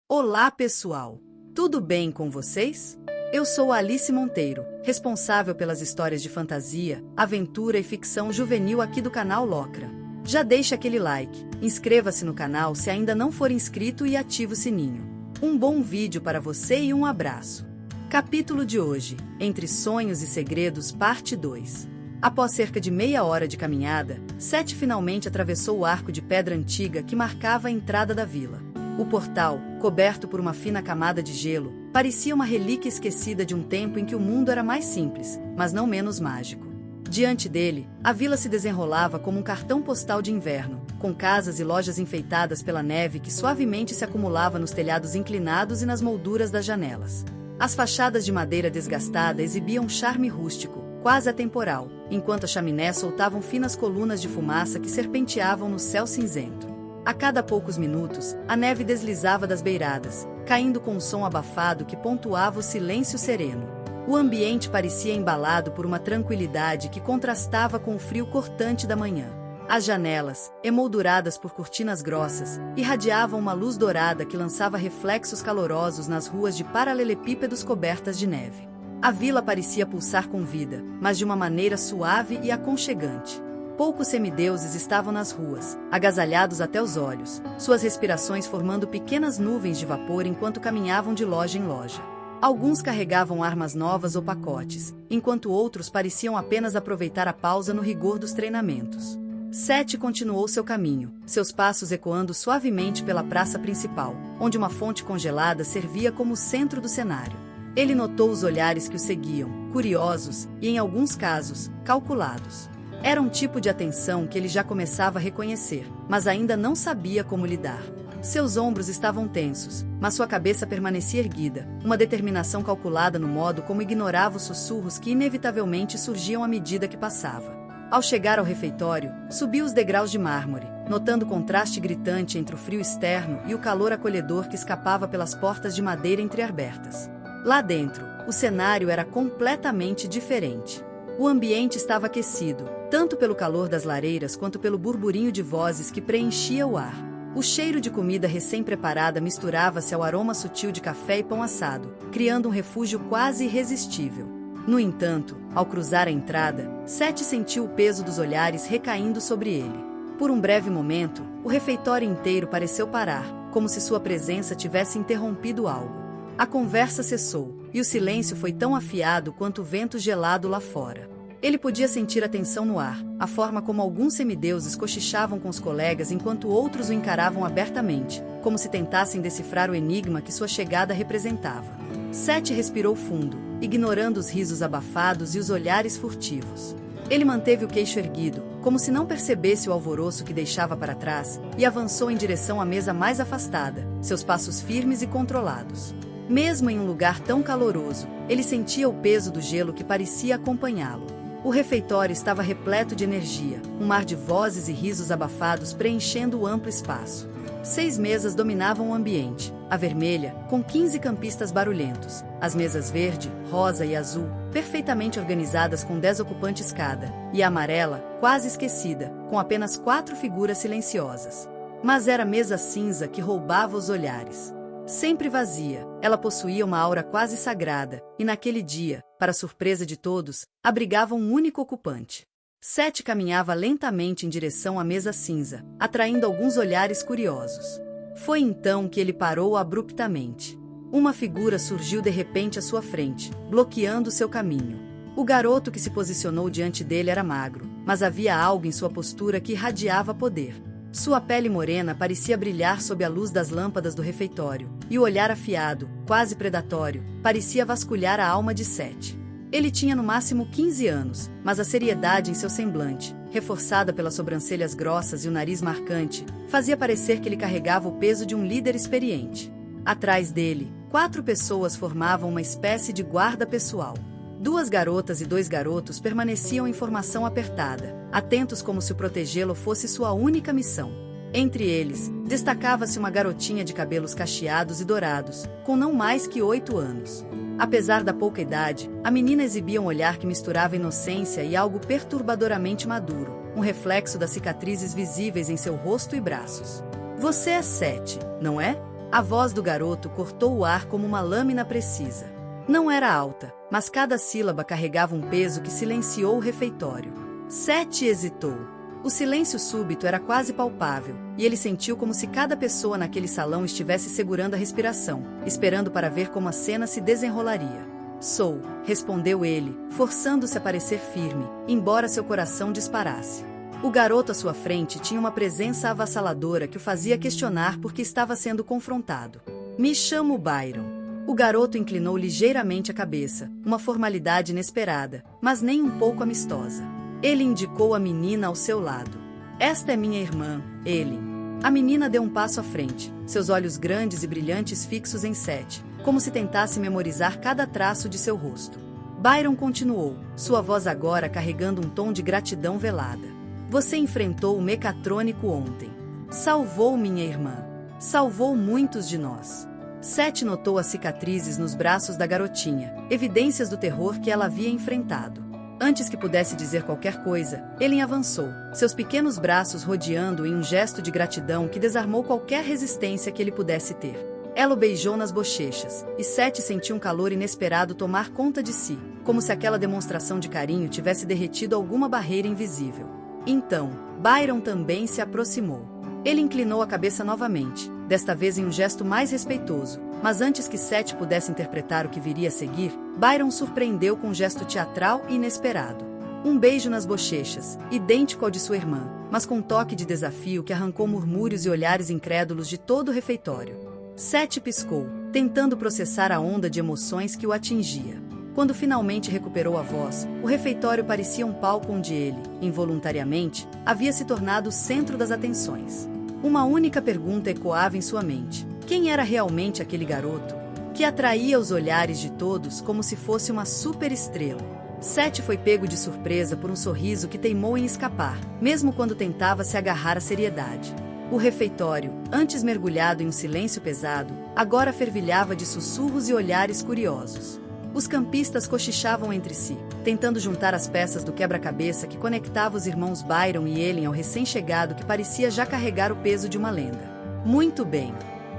Olá, pessoal! Tudo bem com vocês? Eu sou Alice Monteiro, responsável pelas histórias de fantasia, aventura e ficção juvenil aqui do canal Locra. Já deixa aquele like, inscreva-se no canal se ainda não for inscrito e ative o sininho. Um bom vídeo para você e um abraço. Capítulo de hoje, Entre Sonhos e Segredos, parte 2. Após cerca de meia hora de caminhada, Seth finalmente atravessou o arco de pedra antiga que marcava a entrada da vila. O portal, coberto por uma fina camada de gelo, parecia uma relíquia esquecida de um tempo em que o mundo era mais simples, mas não menos mágico. Diante dele, a vila se desenrolava como um cartão postal de inverno, com casas e lojas enfeitadas pela neve que suavemente se acumulava nos telhados inclinados e nas molduras das janelas. As fachadas de madeira desgastada exibiam um charme rústico, quase atemporal, enquanto as chaminés soltavam finas colunas de fumaça que serpenteavam no céu cinzento. A cada poucos minutos, a neve deslizava das beiradas, caindo com um som abafado que pontuava o silêncio sereno. O ambiente parecia embalado por uma tranquilidade que contrastava com o frio cortante da manhã. As janelas, emolduradas por cortinas grossas, irradiavam uma luz dourada que lançava reflexos calorosos nas ruas de paralelepípedos cobertas de neve. A vila parecia pulsar com vida, mas de uma maneira suave e aconchegante. Poucos semideuses estavam nas ruas, agasalhados até os olhos, suas respirações formando pequenas nuvens de vapor enquanto caminhavam de loja em loja. Alguns carregavam armas novas ou pacotes, enquanto outros pareciam apenas aproveitar a pausa no rigor dos treinamentos. Seth continuou seu caminho, seus passos ecoando suavemente pela praça principal, onde uma fonte congelada servia como centro do cenário. Ele notou os olhares que o seguiam, curiosos e, em alguns casos, calculados. Era um tipo de atenção que ele já começava a reconhecer, mas ainda não sabia como lidar. Seus ombros estavam tensos, mas sua cabeça permanecia erguida, uma determinação calculada no modo como ignorava os sussurros que inevitavelmente surgiam à medida que passava. Ao chegar ao refeitório, subiu os degraus de mármore, notando o contraste gritante entre o frio externo e o calor acolhedor que escapava pelas portas de madeira entreabertas. Lá dentro, o cenário era completamente diferente. O ambiente estava aquecido, tanto pelo calor das lareiras quanto pelo burburinho de vozes que preenchia o ar. O cheiro de comida recém-preparada misturava-se ao aroma sutil de café e pão assado, criando um refúgio quase irresistível. No entanto, ao cruzar a entrada, Seth sentiu o peso dos olhares recaindo sobre ele. Por um breve momento, o refeitório inteiro pareceu parar, como se sua presença tivesse interrompido algo. A conversa cessou, e o silêncio foi tão afiado quanto o vento gelado lá fora. Ele podia sentir a tensão no ar, a forma como alguns semideuses cochichavam com os colegas enquanto outros o encaravam abertamente, como se tentassem decifrar o enigma que sua chegada representava. Seth respirou fundo, ignorando os risos abafados e os olhares furtivos. Ele manteve o queixo erguido, como se não percebesse o alvoroço que deixava para trás, e avançou em direção à mesa mais afastada, seus passos firmes e controlados. Mesmo em um lugar tão caloroso, ele sentia o peso do gelo que parecia acompanhá-lo. O refeitório estava repleto de energia, um mar de vozes e risos abafados preenchendo o amplo espaço. 6 mesas dominavam o ambiente, a vermelha, com 15 campistas barulhentos, as mesas verde, rosa e azul, perfeitamente organizadas com 10 ocupantes cada, e a amarela, quase esquecida, com apenas 4 figuras silenciosas. Mas era a mesa cinza que roubava os olhares. Sempre vazia, ela possuía uma aura quase sagrada, e naquele dia, para surpresa de todos, abrigava um único ocupante. Seth caminhava lentamente em direção à mesa cinza, atraindo alguns olhares curiosos. Foi então que ele parou abruptamente. Uma figura surgiu de repente à sua frente, bloqueando seu caminho. O garoto que se posicionou diante dele era magro, mas havia algo em sua postura que irradiava poder. Sua pele morena parecia brilhar sob a luz das lâmpadas do refeitório, e o olhar afiado, quase predatório, parecia vasculhar a alma de Seth. Ele tinha no máximo 15 anos, mas a seriedade em seu semblante, reforçada pelas sobrancelhas grossas e o nariz marcante, fazia parecer que ele carregava o peso de um líder experiente. Atrás dele, 4 pessoas formavam uma espécie de guarda pessoal. 2 garotas e 2 garotos permaneciam em formação apertada, atentos como se o protegê-lo fosse sua única missão. Entre eles, destacava-se uma garotinha de cabelos cacheados e dourados, com não mais que 8 anos. Apesar da pouca idade, a menina exibia um olhar que misturava inocência e algo perturbadoramente maduro, um reflexo das cicatrizes visíveis em seu rosto e braços. "Você é Seth, não é?" A voz do garoto cortou o ar como uma lâmina precisa. Não era alta, mas cada sílaba carregava um peso que silenciou o refeitório. Sete hesitou. O silêncio súbito era quase palpável, e ele sentiu como se cada pessoa naquele salão estivesse segurando a respiração, esperando para ver como a cena se desenrolaria. Sou, respondeu ele, forçando-se a parecer firme, embora seu coração disparasse. O garoto à sua frente tinha uma presença avassaladora que o fazia questionar por que estava sendo confrontado. Me chamo Byron. O garoto inclinou ligeiramente a cabeça, uma formalidade inesperada, mas nem um pouco amistosa. Ele indicou a menina ao seu lado. Esta é minha irmã, Ellen. A menina deu um passo à frente, seus olhos grandes e brilhantes fixos em Seth, como se tentasse memorizar cada traço de seu rosto. Byron continuou, sua voz agora carregando um tom de gratidão velada. Você enfrentou o mecatrônico ontem. Salvou minha irmã. Salvou muitos de nós. Seth notou as cicatrizes nos braços da garotinha, evidências do terror que ela havia enfrentado. Antes que pudesse dizer qualquer coisa, Ellen avançou, seus pequenos braços rodeando em um gesto de gratidão que desarmou qualquer resistência que ele pudesse ter. Ela o beijou nas bochechas, e Seth sentiu um calor inesperado tomar conta de si, como se aquela demonstração de carinho tivesse derretido alguma barreira invisível. Então, Byron também se aproximou. Ele inclinou a cabeça novamente, desta vez em um gesto mais respeitoso, mas antes que Seth pudesse interpretar o que viria a seguir, Byron surpreendeu com um gesto teatral e inesperado. Um beijo nas bochechas, idêntico ao de sua irmã, mas com um toque de desafio que arrancou murmúrios e olhares incrédulos de todo o refeitório. Seth piscou, tentando processar a onda de emoções que o atingia. Quando finalmente recuperou a voz, o refeitório parecia um palco onde ele, involuntariamente, havia se tornado o centro das atenções. Uma única pergunta ecoava em sua mente. Quem era realmente aquele garoto? Que atraía os olhares de todos como se fosse uma superestrela. Seth foi pego de surpresa por um sorriso que teimou em escapar, mesmo quando tentava se agarrar à seriedade. O refeitório, antes mergulhado em um silêncio pesado, agora fervilhava de sussurros e olhares curiosos. Os campistas cochichavam entre si, tentando juntar as peças do quebra-cabeça que conectava os irmãos Byron e Ellen ao recém-chegado que parecia já carregar o peso de uma lenda. Muito bem.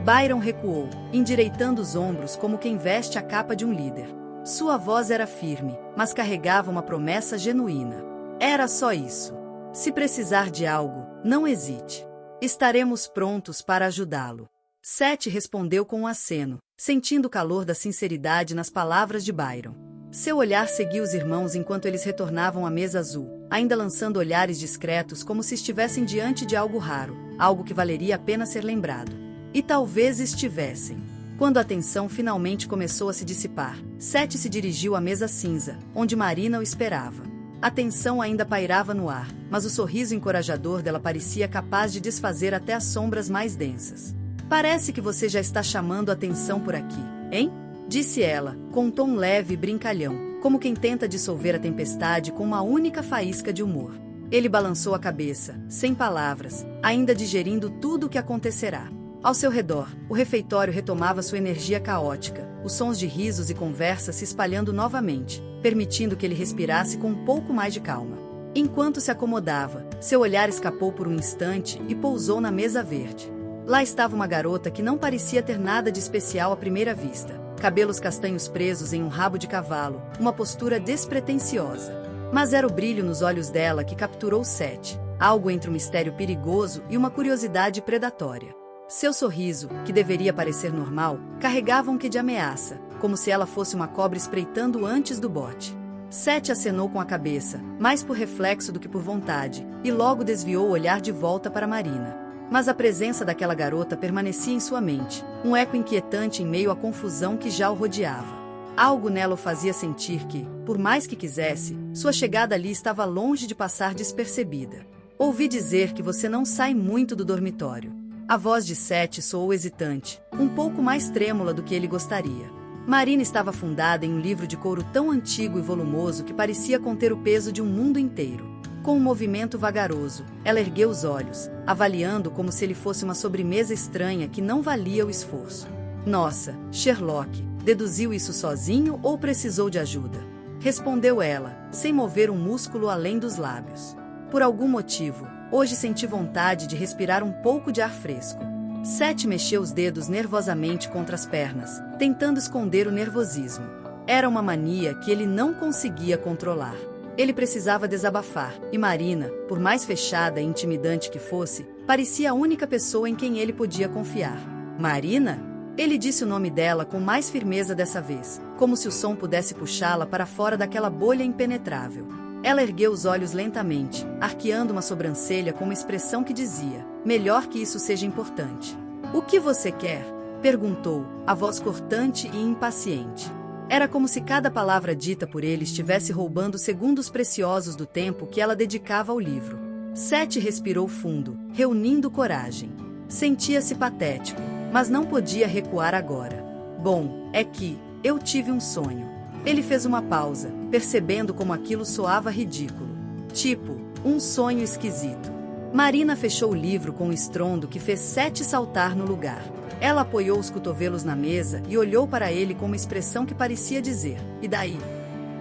Byron recuou, endireitando os ombros como quem veste a capa de um líder. Sua voz era firme, mas carregava uma promessa genuína. Era só isso. Se precisar de algo, não hesite. Estaremos prontos para ajudá-lo. Seth respondeu com um aceno, sentindo o calor da sinceridade nas palavras de Byron. Seu olhar seguiu os irmãos enquanto eles retornavam à mesa azul, ainda lançando olhares discretos como se estivessem diante de algo raro, algo que valeria a pena ser lembrado. E talvez estivessem. Quando a tensão finalmente começou a se dissipar, Seth se dirigiu à mesa cinza, onde Marina o esperava. A tensão ainda pairava no ar, mas o sorriso encorajador dela parecia capaz de desfazer até as sombras mais densas. Parece que você já está chamando atenção por aqui, hein? Disse ela, com um tom leve e brincalhão, como quem tenta dissolver a tempestade com uma única faísca de humor. Ele balançou a cabeça, sem palavras, ainda digerindo tudo o que acontecerá. Ao seu redor, o refeitório retomava sua energia caótica, os sons de risos e conversas se espalhando novamente, permitindo que ele respirasse com um pouco mais de calma. Enquanto se acomodava, seu olhar escapou por um instante e pousou na mesa verde. Lá estava uma garota que não parecia ter nada de especial à primeira vista. Cabelos castanhos presos em um rabo de cavalo, uma postura despretensiosa. Mas era o brilho nos olhos dela que capturou Seth, algo entre um mistério perigoso e uma curiosidade predatória. Seu sorriso, que deveria parecer normal, carregava um quê de ameaça, como se ela fosse uma cobra espreitando antes do bote. Seth acenou com a cabeça, mais por reflexo do que por vontade, e logo desviou o olhar de volta para Marina. Mas a presença daquela garota permanecia em sua mente, um eco inquietante em meio à confusão que já o rodeava. Algo nela o fazia sentir que, por mais que quisesse, sua chegada ali estava longe de passar despercebida. Ouvi dizer que você não sai muito do dormitório. A voz de Seth soou hesitante, um pouco mais trêmula do que ele gostaria. Marina estava afundada em um livro de couro tão antigo e volumoso que parecia conter o peso de um mundo inteiro. Com um movimento vagaroso, ela ergueu os olhos, avaliando como se ele fosse uma sobremesa estranha que não valia o esforço. Nossa, Sherlock, deduziu isso sozinho ou precisou de ajuda? Respondeu ela, sem mover um músculo além dos lábios. Por algum motivo, hoje senti vontade de respirar um pouco de ar fresco. Sete mexeu os dedos nervosamente contra as pernas, tentando esconder o nervosismo. Era uma mania que ele não conseguia controlar. Ele precisava desabafar, e Marina, por mais fechada e intimidante que fosse, parecia a única pessoa em quem ele podia confiar. Marina? Ele disse o nome dela com mais firmeza dessa vez, como se o som pudesse puxá-la para fora daquela bolha impenetrável. Ela ergueu os olhos lentamente, arqueando uma sobrancelha com uma expressão que dizia: melhor que isso seja importante. O que você quer? Perguntou, a voz cortante e impaciente. Era como se cada palavra dita por ele estivesse roubando segundos preciosos do tempo que ela dedicava ao livro. Sete respirou fundo, reunindo coragem. Sentia-se patético, mas não podia recuar agora. Bom, é que eu tive um sonho. Ele fez uma pausa, percebendo como aquilo soava ridículo. Tipo, um sonho esquisito. Marina fechou o livro com um estrondo que fez Sete saltar no lugar. Ela apoiou os cotovelos na mesa e olhou para ele com uma expressão que parecia dizer: e daí?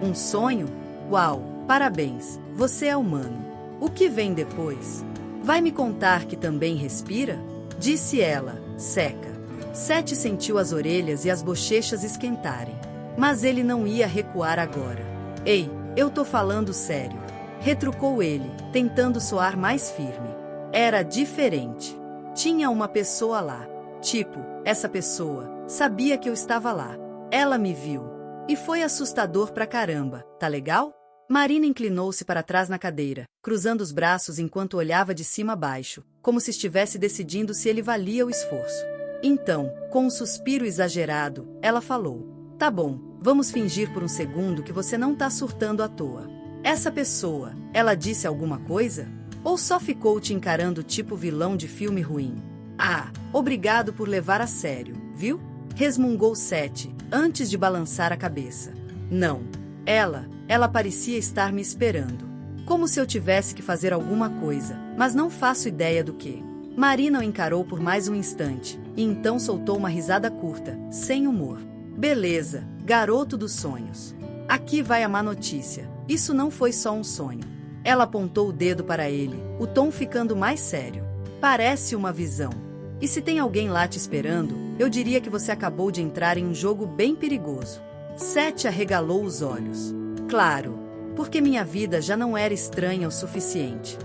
Um sonho? Uau, parabéns, você é humano. O que vem depois? Vai me contar que também respira? Disse ela, seca. Sete sentiu as orelhas e as bochechas esquentarem. Mas ele não ia recuar agora. Ei, eu tô falando sério. Retrucou ele, tentando soar mais firme. Era diferente. Tinha uma pessoa lá. Tipo, essa pessoa sabia que eu estava lá. Ela me viu. E foi assustador pra caramba, tá legal? Marina inclinou-se para trás na cadeira, cruzando os braços enquanto olhava de cima a baixo, como se estivesse decidindo se ele valia o esforço. Então, com um suspiro exagerado, ela falou: tá bom, vamos fingir por um segundo que você não tá surtando à toa. Essa pessoa, ela disse alguma coisa? Ou só ficou te encarando tipo vilão de filme ruim? Ah, obrigado por levar a sério, viu? Resmungou Sete, antes de balançar a cabeça. Não. Ela parecia estar me esperando. Como se eu tivesse que fazer alguma coisa, mas não faço ideia do que. Marina o encarou por mais um instante, e então soltou uma risada curta, sem humor. Beleza, garoto dos sonhos. Aqui vai a má notícia. Isso não foi só um sonho. Ela apontou o dedo para ele, o tom ficando mais sério. Parece uma visão. E se tem alguém lá te esperando, eu diria que você acabou de entrar em um jogo bem perigoso. Sete arregalou os olhos. Claro, porque minha vida já não era estranha o suficiente.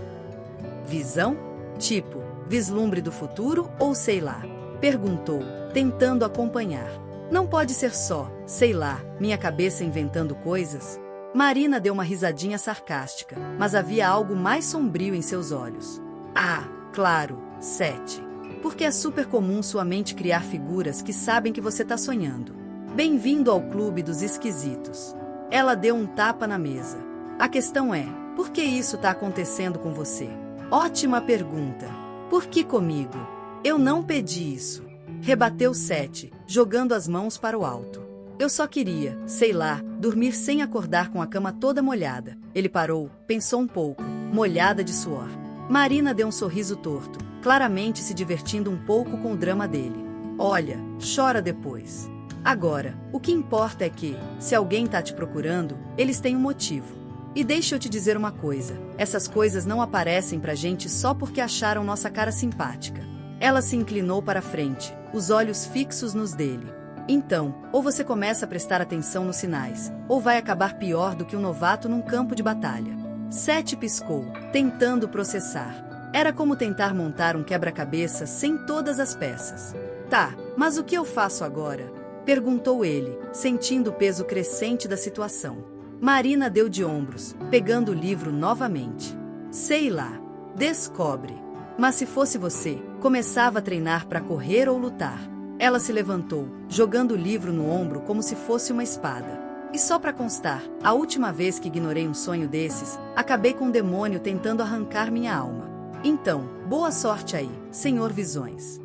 Visão? Tipo, vislumbre do futuro ou sei lá? Perguntou, tentando acompanhar. Não pode ser só, sei lá, minha cabeça inventando coisas? Marina deu uma risadinha sarcástica, mas havia algo mais sombrio em seus olhos. Ah, claro, Sete. Porque é super comum sua mente criar figuras que sabem que você está sonhando. Bem-vindo ao clube dos esquisitos. Ela deu um tapa na mesa. A questão é, por que isso está acontecendo com você? Ótima pergunta. Por que comigo? Eu não pedi isso. Rebateu Sete, jogando as mãos para o alto. Eu só queria, sei lá, dormir sem acordar com a cama toda molhada. Ele parou, pensou um pouco, molhada de suor. Marina deu um sorriso torto, claramente se divertindo um pouco com o drama dele. Olha, chora depois. Agora, o que importa é que, se alguém tá te procurando, eles têm um motivo. E deixa eu te dizer uma coisa, essas coisas não aparecem pra gente só porque acharam nossa cara simpática. Ela se inclinou para a frente, os olhos fixos nos dele. Então, ou você começa a prestar atenção nos sinais, ou vai acabar pior do que um novato num campo de batalha. Sete piscou, tentando processar. Era como tentar montar um quebra-cabeça sem todas as peças. Tá, mas o que eu faço agora? Perguntou ele, sentindo o peso crescente da situação. Marina deu de ombros, pegando o livro novamente. Sei lá. Descobre. Mas se fosse você, começava a treinar para correr ou lutar. Ela se levantou, jogando o livro no ombro como se fosse uma espada. E só para constar, a última vez que ignorei um sonho desses, acabei com um demônio tentando arrancar minha alma. Então, boa sorte aí, Senhor Visões.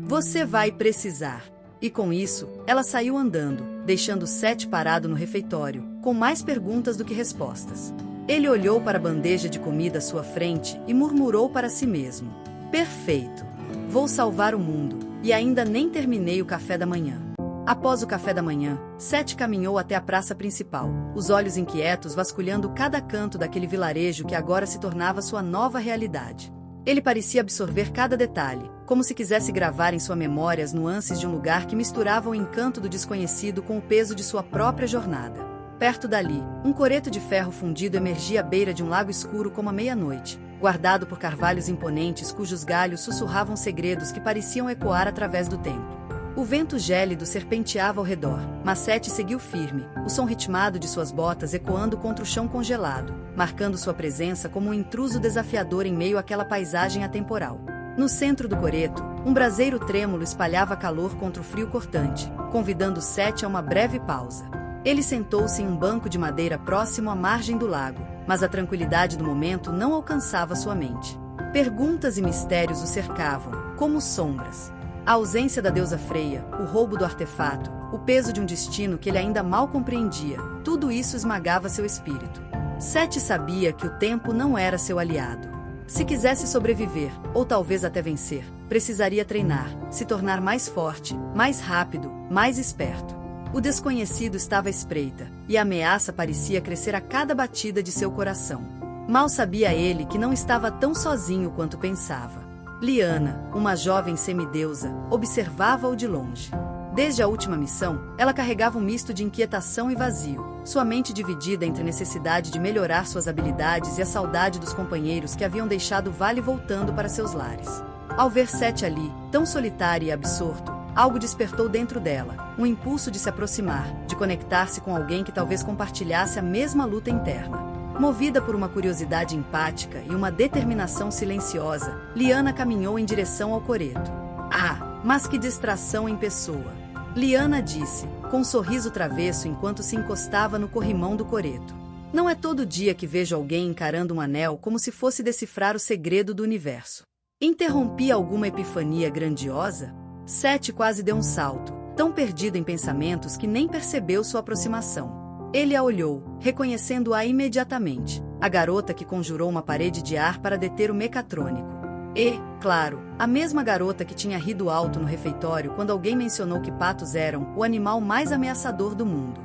Você vai precisar. E com isso, ela saiu andando, deixando Sete parado no refeitório, com mais perguntas do que respostas. Ele olhou para a bandeja de comida à sua frente e murmurou para si mesmo. Perfeito. Vou salvar o mundo, e ainda nem terminei o café da manhã. Após o café da manhã, Sete caminhou até a praça principal, os olhos inquietos vasculhando cada canto daquele vilarejo que agora se tornava sua nova realidade. Ele parecia absorver cada detalhe, como se quisesse gravar em sua memória as nuances de um lugar que misturava o encanto do desconhecido com o peso de sua própria jornada. Perto dali, um coreto de ferro fundido emergia à beira de um lago escuro como a meia-noite, guardado por carvalhos imponentes cujos galhos sussurravam segredos que pareciam ecoar através do tempo. O vento gélido serpenteava ao redor, mas Sete seguiu firme, o som ritmado de suas botas ecoando contra o chão congelado, marcando sua presença como um intruso desafiador em meio àquela paisagem atemporal. No centro do coreto, um braseiro trêmulo espalhava calor contra o frio cortante, convidando Sete a uma breve pausa. Ele sentou-se em um banco de madeira próximo à margem do lago, mas a tranquilidade do momento não alcançava sua mente. Perguntas e mistérios o cercavam, como sombras. A ausência da deusa Freia, o roubo do artefato, o peso de um destino que ele ainda mal compreendia, tudo isso esmagava seu espírito. Sete sabia que o tempo não era seu aliado. Se quisesse sobreviver, ou talvez até vencer, precisaria treinar, se tornar mais forte, mais rápido, mais esperto. O desconhecido estava à espreita, e a ameaça parecia crescer a cada batida de seu coração. Mal sabia ele que não estava tão sozinho quanto pensava. Liana, uma jovem semideusa, observava-o de longe. Desde a última missão, ela carregava um misto de inquietação e vazio, sua mente dividida entre a necessidade de melhorar suas habilidades e a saudade dos companheiros que haviam deixado o vale voltando para seus lares. Ao ver Sete ali, tão solitário e absorto, algo despertou dentro dela, um impulso de se aproximar, de conectar-se com alguém que talvez compartilhasse a mesma luta interna. Movida por uma curiosidade empática e uma determinação silenciosa, Liana caminhou em direção ao coreto. Ah, mas que distração em pessoa! Liana disse, com um sorriso travesso enquanto se encostava no corrimão do coreto. Não é todo dia que vejo alguém encarando um anel como se fosse decifrar o segredo do universo. Interrompi alguma epifania grandiosa? Sete quase deu um salto, tão perdido em pensamentos que nem percebeu sua aproximação. Ele a olhou, reconhecendo-a imediatamente, a garota que conjurou uma parede de ar para deter o mecatrônico. E, claro, a mesma garota que tinha rido alto no refeitório quando alguém mencionou que patos eram o animal mais ameaçador do mundo.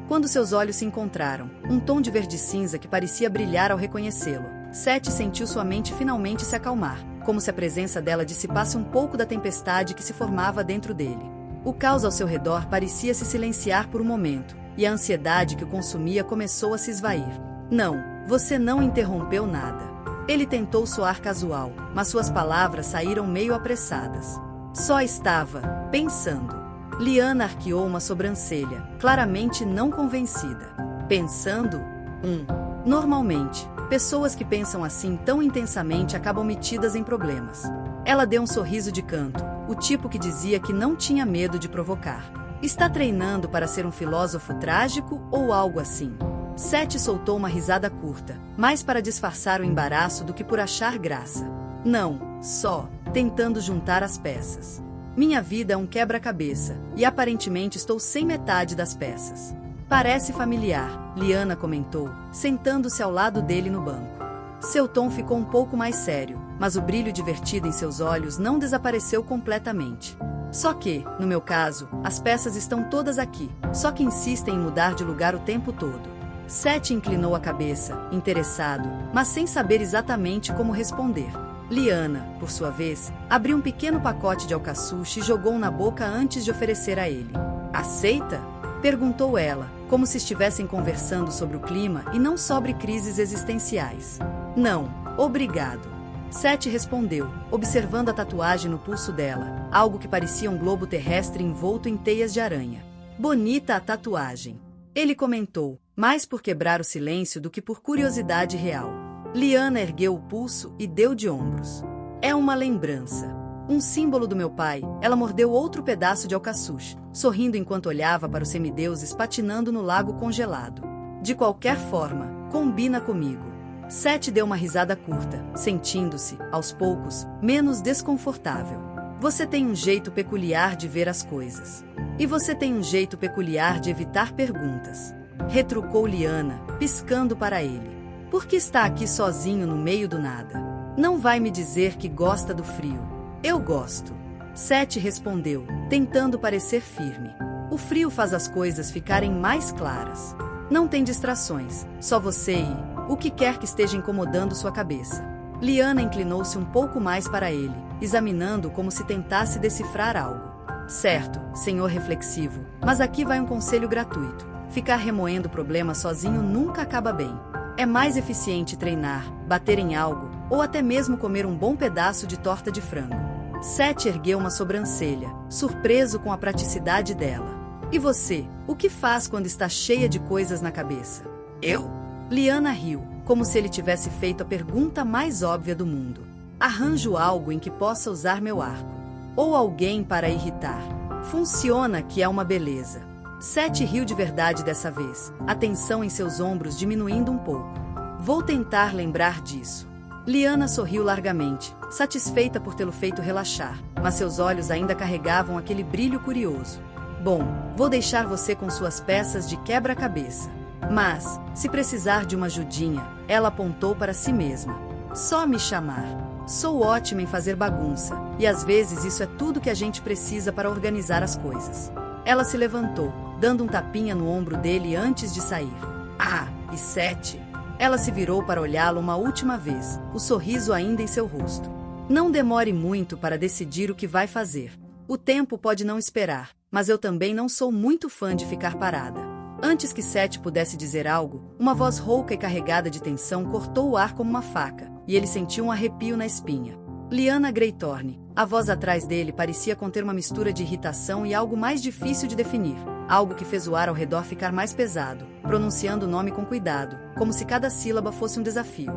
Quando seus olhos se encontraram, um tom de verde-cinza que parecia brilhar ao reconhecê-lo, Sete sentiu sua mente finalmente se acalmar, como se a presença dela dissipasse um pouco da tempestade que se formava dentro dele. O caos ao seu redor parecia se silenciar por um momento, e a ansiedade que o consumia começou a se esvair. Não, você não interrompeu nada. Ele tentou soar casual, mas suas palavras saíram meio apressadas. Só estava pensando. Liana arqueou uma sobrancelha, claramente não convencida. Pensando? Normalmente, pessoas que pensam assim tão intensamente acabam metidas em problemas. Ela deu um sorriso de canto, o tipo que dizia que não tinha medo de provocar. Está treinando para ser um filósofo trágico ou algo assim? Sete soltou uma risada curta, mais para disfarçar o embaraço do que por achar graça. Não, só, tentando juntar as peças. Minha vida é um quebra-cabeça, e aparentemente estou sem metade das peças. Parece familiar, Liana comentou, sentando-se ao lado dele no banco. Seu tom ficou um pouco mais sério, mas o brilho divertido em seus olhos não desapareceu completamente. Só que, no meu caso, as peças estão todas aqui, só que insistem em mudar de lugar o tempo todo. Sete inclinou a cabeça, interessado, mas sem saber exatamente como responder. Liana, por sua vez, abriu um pequeno pacote de alcaçuche e jogou na boca antes de oferecer a ele. Aceita? Perguntou ela, como se estivessem conversando sobre o clima e não sobre crises existenciais. Não, obrigado. Sete respondeu, observando a tatuagem no pulso dela, algo que parecia um globo terrestre envolto em teias de aranha. Bonita a tatuagem. Ele comentou, mais por quebrar o silêncio do que por curiosidade real. Liana ergueu o pulso e deu de ombros. É uma lembrança. Um símbolo do meu pai. Ela mordeu outro pedaço de alcaçuche, sorrindo enquanto olhava para os semideuses patinando no lago congelado. De qualquer forma, combina comigo. Sete deu uma risada curta, sentindo-se, aos poucos, menos desconfortável. Você tem um jeito peculiar de ver as coisas. E você tem um jeito peculiar de evitar perguntas. Retrucou Liana, piscando para ele. Por que está aqui sozinho no meio do nada? Não vai me dizer que gosta do frio. Eu gosto. Sete respondeu, tentando parecer firme. O frio faz as coisas ficarem mais claras. Não tem distrações, só você e o que quer que esteja incomodando sua cabeça. Liana inclinou-se um pouco mais para ele, examinando como se tentasse decifrar algo. Certo, senhor reflexivo, mas aqui vai um conselho gratuito. Ficar remoendo o problema sozinho nunca acaba bem. É mais eficiente treinar, bater em algo, ou até mesmo comer um bom pedaço de torta de frango. Seth ergueu uma sobrancelha, surpreso com a praticidade dela. E você, o que faz quando está cheia de coisas na cabeça? Eu? Liana riu, como se ele tivesse feito a pergunta mais óbvia do mundo. Arranjo algo em que possa usar meu arco. Ou alguém para irritar. Funciona que é uma beleza. Seth riu de verdade dessa vez, a tensão em seus ombros diminuindo um pouco. Vou tentar lembrar disso. Liana sorriu largamente, satisfeita por tê-lo feito relaxar, mas seus olhos ainda carregavam aquele brilho curioso. Bom, vou deixar você com suas peças de quebra-cabeça. Mas, se precisar de uma ajudinha, ela apontou para si mesma. Só me chamar. Sou ótima em fazer bagunça, e às vezes isso é tudo que a gente precisa para organizar as coisas. Ela se levantou, dando um tapinha no ombro dele antes de sair. Ah, e Seth? Ela se virou para olhá-lo uma última vez, o sorriso ainda em seu rosto. Não demore muito para decidir o que vai fazer. O tempo pode não esperar, mas eu também não sou muito fã de ficar parada. Antes que Seth pudesse dizer algo, uma voz rouca e carregada de tensão cortou o ar como uma faca, e ele sentiu um arrepio na espinha. Liana Greythorne. A voz atrás dele parecia conter uma mistura de irritação e algo mais difícil de definir. Algo que fez o ar ao redor ficar mais pesado, pronunciando o nome com cuidado, como se cada sílaba fosse um desafio.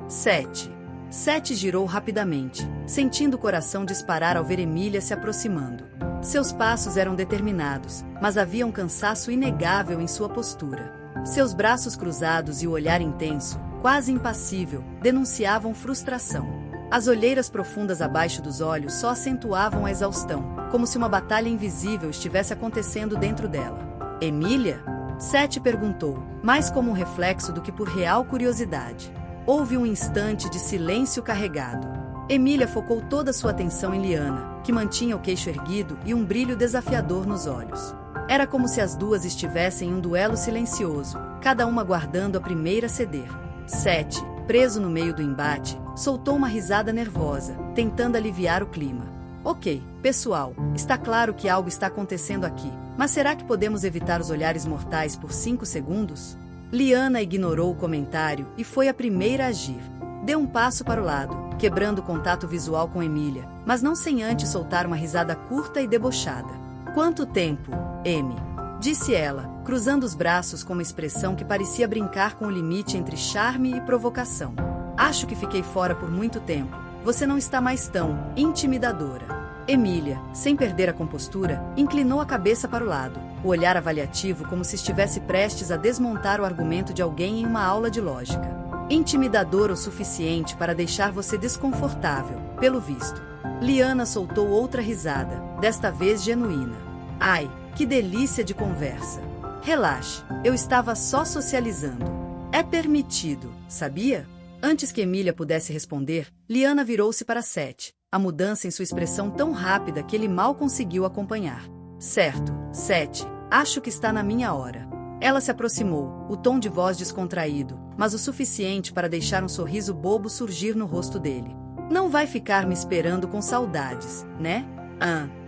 Seth. Seth girou rapidamente, sentindo o coração disparar ao ver Emília se aproximando. Seus passos eram determinados, mas havia um cansaço inegável em sua postura. Seus braços cruzados e o olhar intenso, quase impassível, denunciavam frustração. As olheiras profundas abaixo dos olhos só acentuavam a exaustão, como se uma batalha invisível estivesse acontecendo dentro dela. Emília? Seth perguntou, mais como um reflexo do que por real curiosidade. Houve um instante de silêncio carregado. Emília focou toda sua atenção em Liana, que mantinha o queixo erguido e um brilho desafiador nos olhos. Era como se as duas estivessem em um duelo silencioso, cada uma guardando a primeira a ceder. Seth, preso no meio do embate, soltou uma risada nervosa, tentando aliviar o clima. Ok, pessoal, está claro que algo está acontecendo aqui, mas será que podemos evitar os olhares mortais por 5 segundos? Liana ignorou o comentário e foi a primeira a agir. Deu um passo para o lado, quebrando o contato visual com Emília, mas não sem antes soltar uma risada curta e debochada. Quanto tempo, Amy? Disse ela, cruzando os braços com uma expressão que parecia brincar com o limite entre charme e provocação. Acho que fiquei fora por muito tempo. Você não está mais tão intimidadora. Emília, sem perder a compostura, inclinou a cabeça para o lado, o olhar avaliativo como se estivesse prestes a desmontar o argumento de alguém em uma aula de lógica. Intimidadora o suficiente para deixar você desconfortável, pelo visto. Liana soltou outra risada, desta vez genuína. Ai, que delícia de conversa. Relaxe, eu estava só socializando. É permitido, sabia? Antes que Emília pudesse responder, Liana virou-se para Seth, a mudança em sua expressão tão rápida que ele mal conseguiu acompanhar. Certo, Seth, acho que está na minha hora. Ela se aproximou, o tom de voz descontraído, mas o suficiente para deixar um sorriso bobo surgir no rosto dele. Não vai ficar me esperando com saudades, né?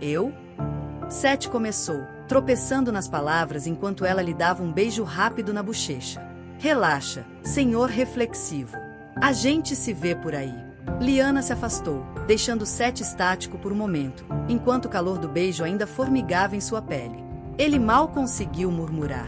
Eu? Seth começou, tropeçando nas palavras enquanto ela lhe dava um beijo rápido na bochecha. Relaxa, senhor reflexivo. A gente se vê por aí. Liana se afastou, deixando Seth estático por um momento, enquanto o calor do beijo ainda formigava em sua pele. Ele mal conseguiu murmurar.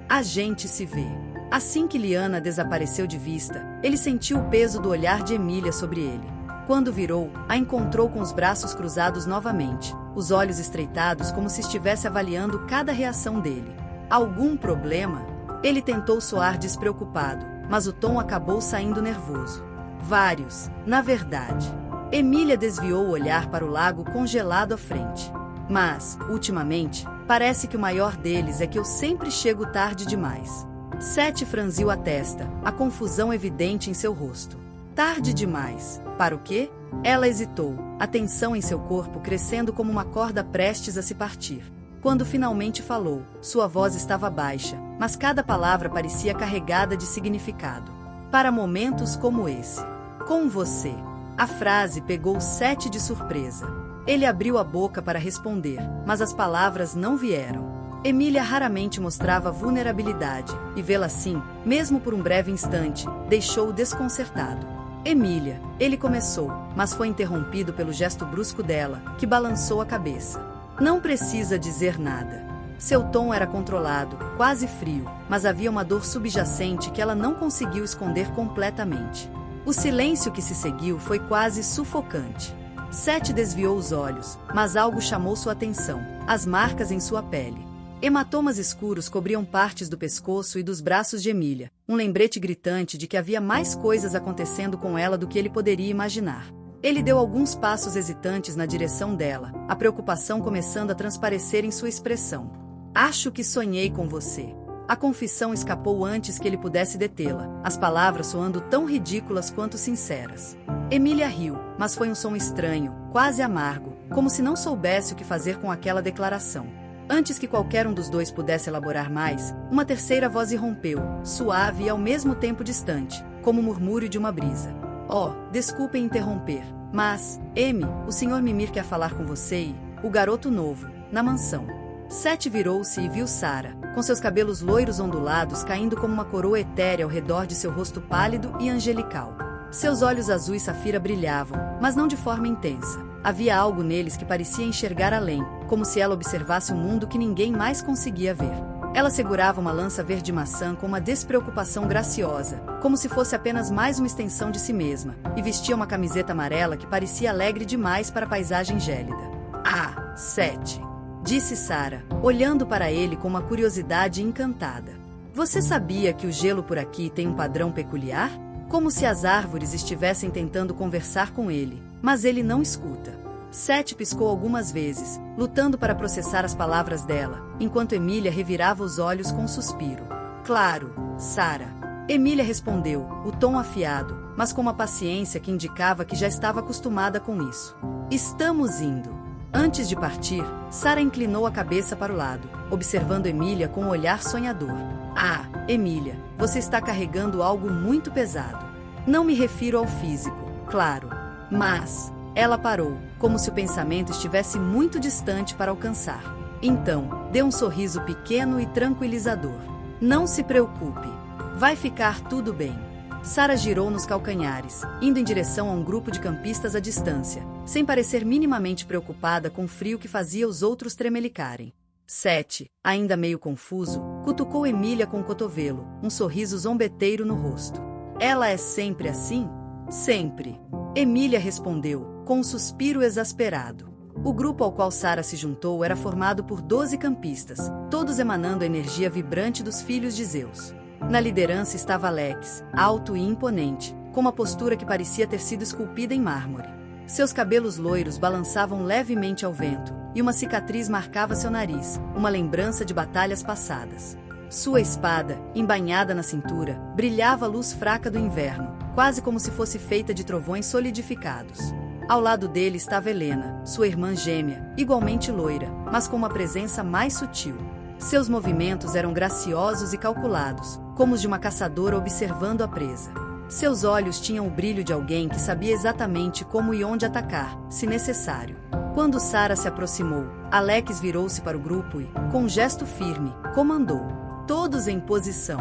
A gente se vê. Assim que Liana desapareceu de vista, ele sentiu o peso do olhar de Emília sobre ele. Quando virou, a encontrou com os braços cruzados novamente, os olhos estreitados como se estivesse avaliando cada reação dele. Algum problema? Ele tentou soar despreocupado, mas o tom acabou saindo nervoso. Vários, na verdade. Emília desviou o olhar para o lago congelado à frente. Mas, ultimamente, parece que o maior deles é que eu sempre chego tarde demais. Seth franziu a testa, a confusão evidente em seu rosto. Tarde demais. Para o quê? Ela hesitou, a tensão em seu corpo crescendo como uma corda prestes a se partir. Quando finalmente falou, sua voz estava baixa, mas cada palavra parecia carregada de significado. Para momentos como esse. Com você. A frase pegou Seth de surpresa. Ele abriu a boca para responder, mas as palavras não vieram. Emília raramente mostrava vulnerabilidade, e vê-la assim, mesmo por um breve instante, deixou-o desconcertado. Emília, ele começou, mas foi interrompido pelo gesto brusco dela, que balançou a cabeça. Não precisa dizer nada. Seu tom era controlado, quase frio, mas havia uma dor subjacente que ela não conseguiu esconder completamente. O silêncio que se seguiu foi quase sufocante. Seth desviou os olhos, mas algo chamou sua atenção: as marcas em sua pele. Hematomas escuros cobriam partes do pescoço e dos braços de Emília, um lembrete gritante de que havia mais coisas acontecendo com ela do que ele poderia imaginar. Ele deu alguns passos hesitantes na direção dela, a preocupação começando a transparecer em sua expressão. Acho que sonhei com você. A confissão escapou antes que ele pudesse detê-la, as palavras soando tão ridículas quanto sinceras. Emília riu, mas foi um som estranho, quase amargo, como se não soubesse o que fazer com aquela declaração. Antes que qualquer um dos dois pudesse elaborar mais, uma terceira voz irrompeu, suave e ao mesmo tempo distante, como o murmúrio de uma brisa. Oh, desculpem interromper, mas, Amy, o Sr. Mimir quer falar com você e o garoto novo, na mansão. Seth virou-se e viu Sarah, com seus cabelos loiros ondulados caindo como uma coroa etérea ao redor de seu rosto pálido e angelical. Seus olhos azuis safira brilhavam, mas não de forma intensa. Havia algo neles que parecia enxergar além, como se ela observasse um mundo que ninguém mais conseguia ver. Ela segurava uma lança verde-maçã com uma despreocupação graciosa, como se fosse apenas mais uma extensão de si mesma, e vestia uma camiseta amarela que parecia alegre demais para a paisagem gélida. Ah, Seth! Disse Sarah, olhando para ele com uma curiosidade encantada. Você sabia que o gelo por aqui tem um padrão peculiar? Como se as árvores estivessem tentando conversar com ele, mas ele não escuta. Seth piscou algumas vezes, lutando para processar as palavras dela, enquanto Emília revirava os olhos com um suspiro. Claro, Sarah. Emília respondeu, o tom afiado, mas com uma paciência que indicava que já estava acostumada com isso. Estamos indo. Antes de partir, Sarah inclinou a cabeça para o lado, observando Emília com um olhar sonhador. Ah, Emília, você está carregando algo muito pesado. Não me refiro ao físico, claro. Mas... Ela parou, como se o pensamento estivesse muito distante para alcançar. Então, deu um sorriso pequeno e tranquilizador. Não se preocupe. Vai ficar tudo bem. Sarah girou nos calcanhares, indo em direção a um grupo de campistas à distância, sem parecer minimamente preocupada com o frio que fazia os outros tremelicarem. Seth, ainda meio confuso, cutucou Emília com o cotovelo, um sorriso zombeteiro no rosto. Ela é sempre assim? Sempre. Emília respondeu, com um suspiro exasperado. O grupo ao qual Sarah se juntou era formado por 12 campistas, todos emanando a energia vibrante dos filhos de Zeus. Na liderança estava Alex, alto e imponente, com uma postura que parecia ter sido esculpida em mármore. Seus cabelos loiros balançavam levemente ao vento, e uma cicatriz marcava seu nariz, uma lembrança de batalhas passadas. Sua espada, embainhada na cintura, brilhava a luz fraca do inverno, quase como se fosse feita de trovões solidificados. Ao lado dele estava Helena, sua irmã gêmea, igualmente loira, mas com uma presença mais sutil. Seus movimentos eram graciosos e calculados, como os de uma caçadora observando a presa. Seus olhos tinham o brilho de alguém que sabia exatamente como e onde atacar, se necessário. Quando Sarah se aproximou, Alex virou-se para o grupo e, com um gesto firme, comandou. Todos em posição.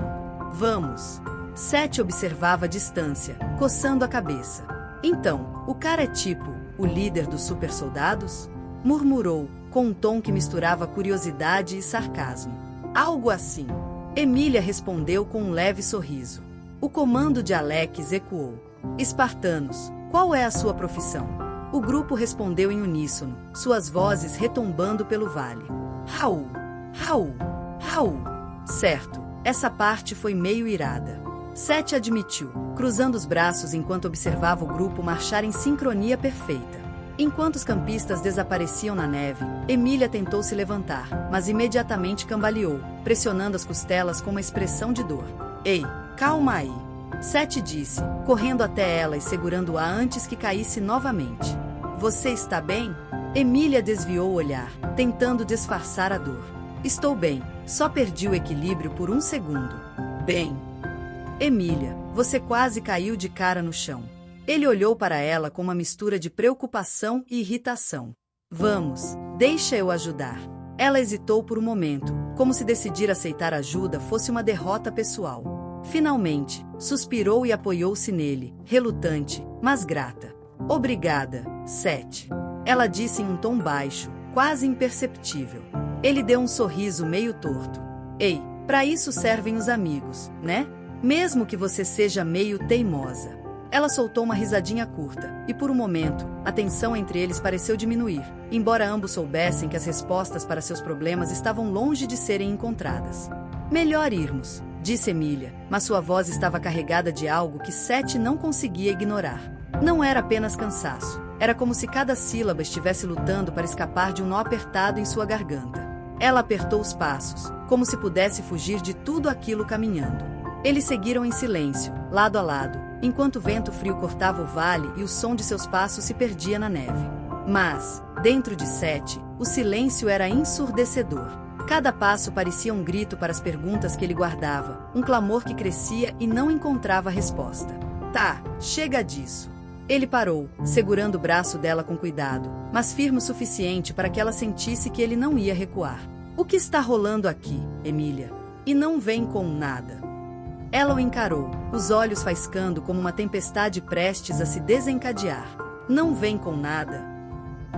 Vamos. Seth observava a distância, coçando a cabeça. Então, o cara é tipo, o líder dos super-soldados? Murmurou, com um tom que misturava curiosidade e sarcasmo. Algo assim. Emília respondeu com um leve sorriso. O comando de Alex ecoou. Espartanos, qual é a sua profissão? O grupo respondeu em uníssono, suas vozes retombando pelo vale. Raul! Raul! Raul! Certo, essa parte foi meio irada. Seth admitiu, cruzando os braços enquanto observava o grupo marchar em sincronia perfeita. Enquanto os campistas desapareciam na neve, Emília tentou se levantar, mas imediatamente cambaleou, pressionando as costelas com uma expressão de dor. Ei, calma aí. Seth disse, correndo até ela e segurando-a antes que caísse novamente. Você está bem? Emília desviou o olhar, tentando disfarçar a dor. Estou bem, só perdi o equilíbrio por um segundo. Bem. Emília, você quase caiu de cara no chão. Ele olhou para ela com uma mistura de preocupação e irritação. Vamos, deixa eu ajudar. Ela hesitou por um momento, como se decidir aceitar ajuda fosse uma derrota pessoal. Finalmente, suspirou e apoiou-se nele, relutante, mas grata. Obrigada, Seth. Ela disse em um tom baixo, quase imperceptível. Ele deu um sorriso meio torto. Ei, para isso servem os amigos, né? Mesmo que você seja meio teimosa. Ela soltou uma risadinha curta, e por um momento, a tensão entre eles pareceu diminuir, embora ambos soubessem que as respostas para seus problemas estavam longe de serem encontradas. Melhor irmos, disse Emília, mas sua voz estava carregada de algo que Seth não conseguia ignorar. Não era apenas cansaço, era como se cada sílaba estivesse lutando para escapar de um nó apertado em sua garganta. Ela apertou os passos, como se pudesse fugir de tudo aquilo caminhando. Eles seguiram em silêncio, lado a lado, enquanto o vento frio cortava o vale e o som de seus passos se perdia na neve. Mas, dentro de Seth, o silêncio era ensurdecedor. Cada passo parecia um grito para as perguntas que ele guardava, um clamor que crescia e não encontrava resposta. Tá, chega disso. Ele parou, segurando o braço dela com cuidado, mas firme o suficiente para que ela sentisse que ele não ia recuar. O que está rolando aqui, Emília? E não vem com nada. Ela o encarou, os olhos faiscando como uma tempestade prestes a se desencadear. Não vem com nada?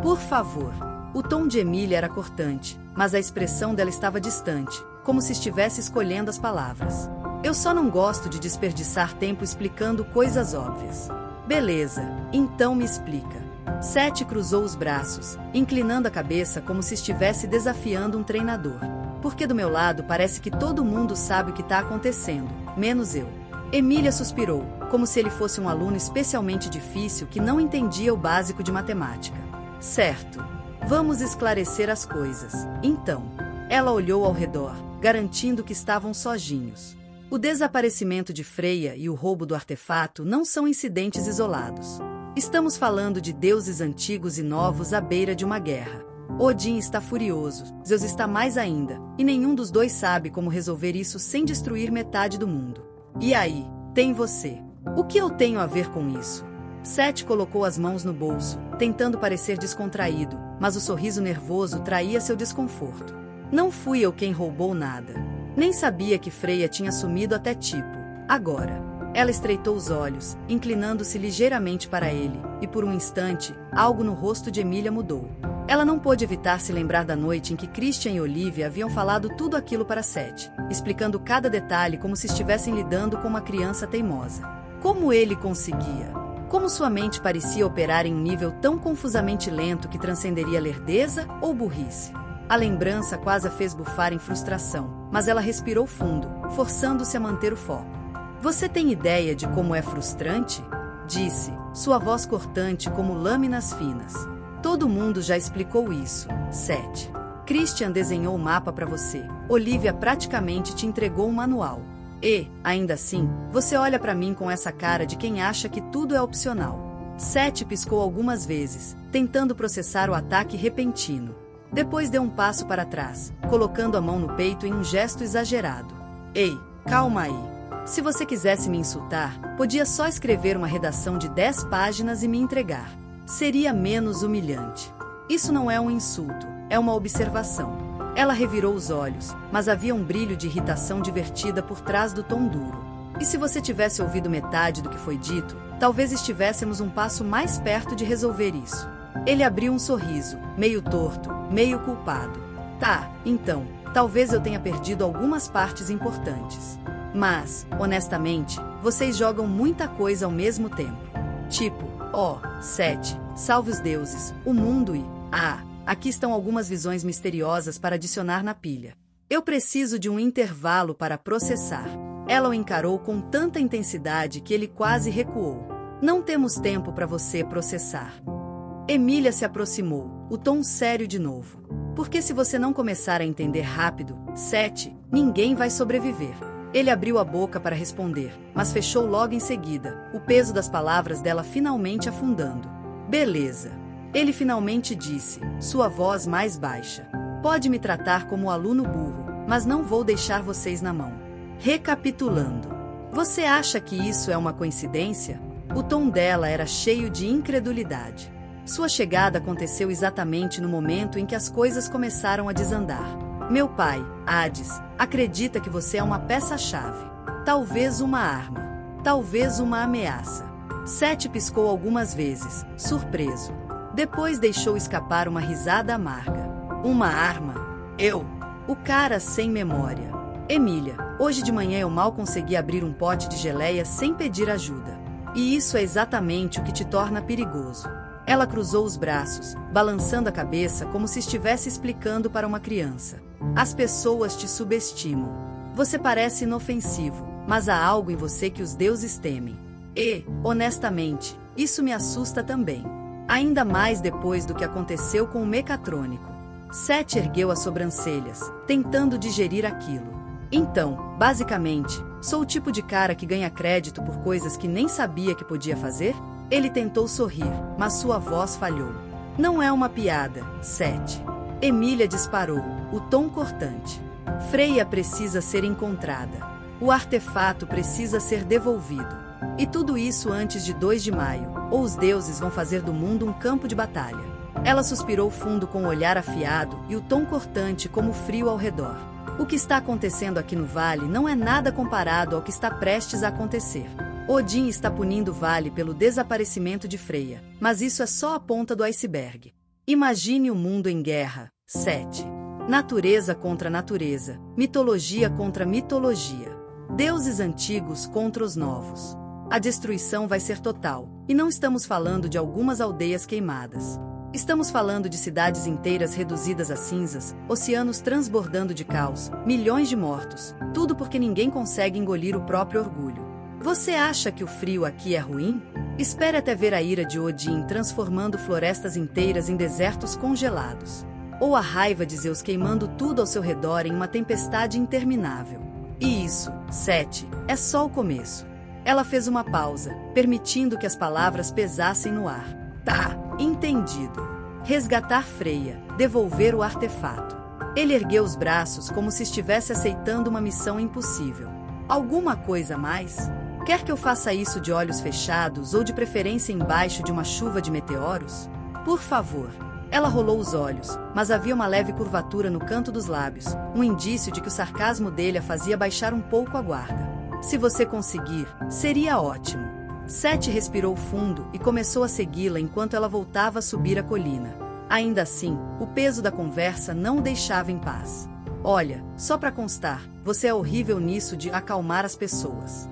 Por favor. O tom de Emília era cortante, mas a expressão dela estava distante, como se estivesse escolhendo as palavras. Eu só não gosto de desperdiçar tempo explicando coisas óbvias. Beleza, então me explica. Seth cruzou os braços, inclinando a cabeça como se estivesse desafiando um treinador. Porque do meu lado parece que todo mundo sabe o que está acontecendo, menos eu. Emília suspirou, como se ele fosse um aluno especialmente difícil que não entendia o básico de matemática. Certo. Vamos esclarecer as coisas. Então, ela olhou ao redor, garantindo que estavam sozinhos. O desaparecimento de Freya e o roubo do artefato não são incidentes isolados. Estamos falando de deuses antigos e novos à beira de uma guerra. Odin está furioso, Zeus está mais ainda, e nenhum dos dois sabe como resolver isso sem destruir metade do mundo. E aí, tem você. O que eu tenho a ver com isso? Seth colocou as mãos no bolso, tentando parecer descontraído, mas o sorriso nervoso traía seu desconforto. Não fui eu quem roubou nada. Nem sabia que Freya tinha sumido até tipo. Agora. Ela estreitou os olhos, inclinando-se ligeiramente para ele, e por um instante, algo no rosto de Emília mudou. Ela não pôde evitar se lembrar da noite em que Christian e Olivia haviam falado tudo aquilo para Seth, explicando cada detalhe como se estivessem lidando com uma criança teimosa. Como ele conseguia? Como sua mente parecia operar em um nível tão confusamente lento que transcenderia lerdeza ou burrice? A lembrança quase a fez bufar em frustração, mas ela respirou fundo, forçando-se a manter o foco. Você tem ideia de como é frustrante? Disse, sua voz cortante como lâminas finas. Todo mundo já explicou isso, Seth. Christian desenhou o mapa para você. Olivia praticamente te entregou um manual. E, ainda assim, você olha para mim com essa cara de quem acha que tudo é opcional. Seth piscou algumas vezes, tentando processar o ataque repentino. Depois deu um passo para trás, colocando a mão no peito em um gesto exagerado. Ei, calma aí. Se você quisesse me insultar, podia só escrever uma redação de 10 páginas e me entregar. Seria menos humilhante. Isso não é um insulto, é uma observação. Ela revirou os olhos, mas havia um brilho de irritação divertida por trás do tom duro. E se você tivesse ouvido metade do que foi dito, talvez estivéssemos um passo mais perto de resolver isso. Ele abriu um sorriso, meio torto, meio culpado. Tá, então, talvez eu tenha perdido algumas partes importantes. Mas, honestamente, vocês jogam muita coisa ao mesmo tempo. Tipo, Seth, salve os deuses, o mundo e... aqui estão algumas visões misteriosas para adicionar na pilha. Eu preciso de um intervalo para processar. Ela o encarou com tanta intensidade que ele quase recuou. Não temos tempo para você processar. Emília se aproximou, o tom sério de novo. Porque se você não começar a entender rápido, Seth, ninguém vai sobreviver. Ele abriu a boca para responder, mas fechou logo em seguida, o peso das palavras dela finalmente afundando. Beleza. Ele finalmente disse, sua voz mais baixa. Pode me tratar como aluno burro, mas não vou deixar vocês na mão. Recapitulando. Você acha que isso é uma coincidência? O tom dela era cheio de incredulidade. Sua chegada aconteceu exatamente no momento em que as coisas começaram a desandar. Meu pai, Hades, acredita que você é uma peça-chave. Talvez uma arma. Talvez uma ameaça. Sete piscou algumas vezes, surpreso. Depois deixou escapar uma risada amarga. Uma arma? Eu? O cara sem memória. Emília, hoje de manhã eu mal consegui abrir um pote de geleia sem pedir ajuda. E isso é exatamente o que te torna perigoso. Ela cruzou os braços, balançando a cabeça como se estivesse explicando para uma criança. As pessoas te subestimam. Você parece inofensivo, mas há algo em você que os deuses temem. E, honestamente, isso me assusta também. Ainda mais depois do que aconteceu com o mecatrônico. Seth ergueu as sobrancelhas, tentando digerir aquilo. Então, basicamente, sou o tipo de cara que ganha crédito por coisas que nem sabia que podia fazer? Ele tentou sorrir, mas sua voz falhou. Não é uma piada, Seth. Emília disparou, o tom cortante. Freya precisa ser encontrada. O artefato precisa ser devolvido. E tudo isso antes de 2 de maio, ou os deuses vão fazer do mundo um campo de batalha. Ela suspirou fundo com o olhar afiado e o tom cortante como frio ao redor. O que está acontecendo aqui no vale não é nada comparado ao que está prestes a acontecer. Odin está punindo o vale pelo desaparecimento de Freya, mas isso é só a ponta do iceberg. Imagine o mundo em guerra, Seth. Natureza contra natureza, mitologia contra mitologia. Deuses antigos contra os novos. A destruição vai ser total, e não estamos falando de algumas aldeias queimadas. Estamos falando de cidades inteiras reduzidas a cinzas, oceanos transbordando de caos, milhões de mortos, tudo porque ninguém consegue engolir o próprio orgulho. Você acha que o frio aqui é ruim? Espere até ver a ira de Odin transformando florestas inteiras em desertos congelados. Ou a raiva de Zeus queimando tudo ao seu redor em uma tempestade interminável. E isso, Seth, é só o começo. Ela fez uma pausa, permitindo que as palavras pesassem no ar. Tá, entendido. Resgatar Freya, devolver o artefato. Ele ergueu os braços como se estivesse aceitando uma missão impossível. Alguma coisa a mais? Quer que eu faça isso de olhos fechados ou de preferência embaixo de uma chuva de meteoros? Por favor. Ela rolou os olhos, mas havia uma leve curvatura no canto dos lábios, um indício de que o sarcasmo dele a fazia baixar um pouco a guarda. Se você conseguir, seria ótimo. Seth respirou fundo e começou a segui-la enquanto ela voltava a subir a colina. Ainda assim, o peso da conversa não o deixava em paz. Olha, só para constar, você é horrível nisso de acalmar as pessoas.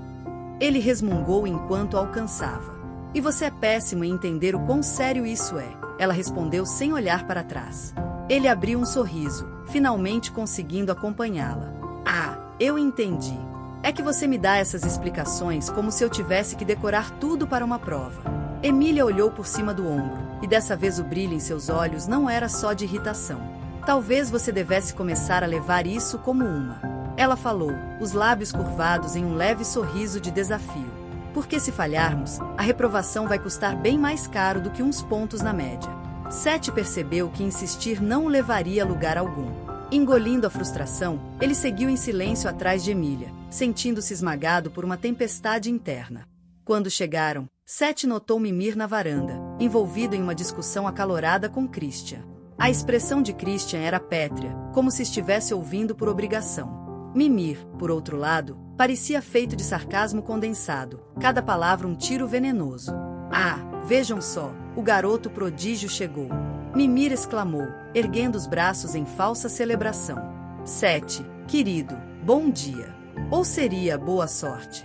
Ele resmungou enquanto a alcançava. E você é péssimo em entender o quão sério isso é, ela respondeu sem olhar para trás. Ele abriu um sorriso, finalmente conseguindo acompanhá-la. Ah, eu entendi. É que você me dá essas explicações como se eu tivesse que decorar tudo para uma prova. Emília olhou por cima do ombro, e dessa vez o brilho em seus olhos não era só de irritação. Talvez você devesse começar a levar isso como uma. Ela falou, os lábios curvados em um leve sorriso de desafio. Porque se falharmos, a reprovação vai custar bem mais caro do que uns pontos na média. Seth percebeu que insistir não o levaria a lugar algum. Engolindo a frustração, ele seguiu em silêncio atrás de Emília, sentindo-se esmagado por uma tempestade interna. Quando chegaram, Seth notou Mimir na varanda, envolvido em uma discussão acalorada com Christian. A expressão de Christian era pétrea, como se estivesse ouvindo por obrigação. Mimir, por outro lado, parecia feito de sarcasmo condensado, cada palavra um tiro venenoso. Ah, vejam só, o garoto prodígio chegou. Mimir exclamou, erguendo os braços em falsa celebração. Seth, querido, bom dia. Ou seria boa sorte?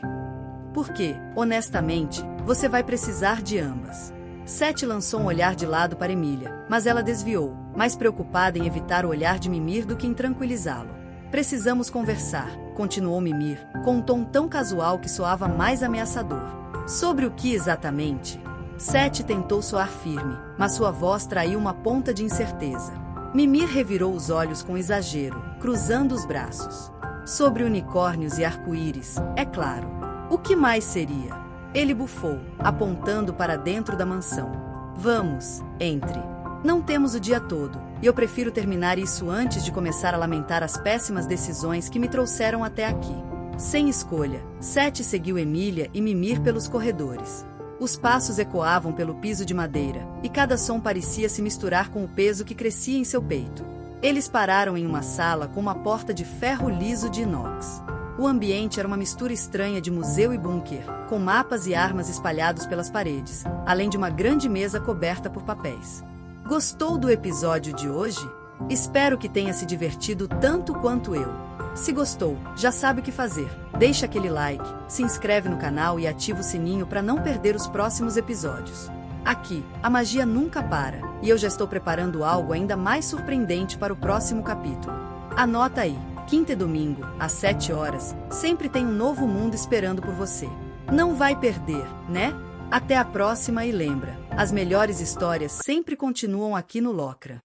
Porque, honestamente, você vai precisar de ambas. Seth lançou um olhar de lado para Emília, mas ela desviou, mais preocupada em evitar o olhar de Mimir do que em tranquilizá-lo. Precisamos conversar, continuou Mimir, com um tom tão casual que soava mais ameaçador. Sobre o que exatamente? Seth tentou soar firme, mas sua voz traiu uma ponta de incerteza. Mimir revirou os olhos com exagero, cruzando os braços. Sobre unicórnios e arco-íris, é claro. O que mais seria? Ele bufou, apontando para dentro da mansão. Vamos, entre. Não temos o dia todo, e eu prefiro terminar isso antes de começar a lamentar as péssimas decisões que me trouxeram até aqui. Sem escolha, Seth seguiu Emília e Mimir pelos corredores. Os passos ecoavam pelo piso de madeira, e cada som parecia se misturar com o peso que crescia em seu peito. Eles pararam em uma sala com uma porta de ferro liso de inox. O ambiente era uma mistura estranha de museu e bunker, com mapas e armas espalhados pelas paredes, além de uma grande mesa coberta por papéis. Gostou do episódio de hoje? Espero que tenha se divertido tanto quanto eu. Se gostou, já sabe o que fazer. Deixa aquele like, se inscreve no canal e ativa o sininho para não perder os próximos episódios. Aqui, a magia nunca para, e eu já estou preparando algo ainda mais surpreendente para o próximo capítulo. Anota aí, quinta e domingo, às 7 horas, sempre tem um novo mundo esperando por você. Não vai perder, né? Até a próxima e lembra, as melhores histórias sempre continuam aqui no Locra.